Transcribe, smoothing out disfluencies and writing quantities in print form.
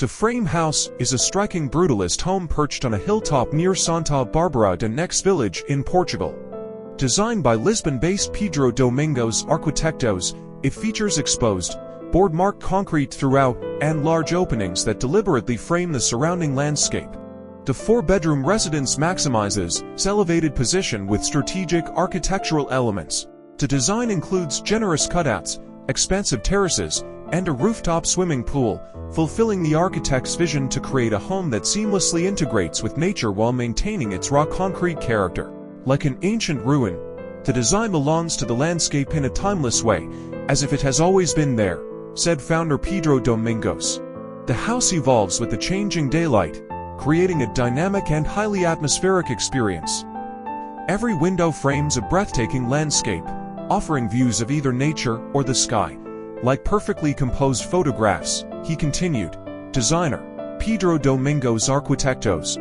The frame house is a striking brutalist home perched on a hilltop near Santa Bárbara de Nexe village in Portugal. Designed by Lisbon-based Pedro Domingos Arquitectos, it features exposed, board-marked concrete throughout and large openings that deliberately frame the surrounding landscape. The four-bedroom residence maximizes its elevated position with strategic architectural elements. The design includes generous cutouts, expansive terraces, and a rooftop swimming pool, fulfilling the architect's vision to create a home that seamlessly integrates with nature while maintaining its raw concrete character. Like an ancient ruin, the design belongs to the landscape in a timeless way, as if it has always been there, said founder Pedro Domingos. The house evolves with the changing daylight, creating a dynamic and highly atmospheric experience. Every window frames a breathtaking landscape, offering views of either nature or the sky. Like perfectly composed photographs, he continued. Designer, Pedro Domingos Arquitectos.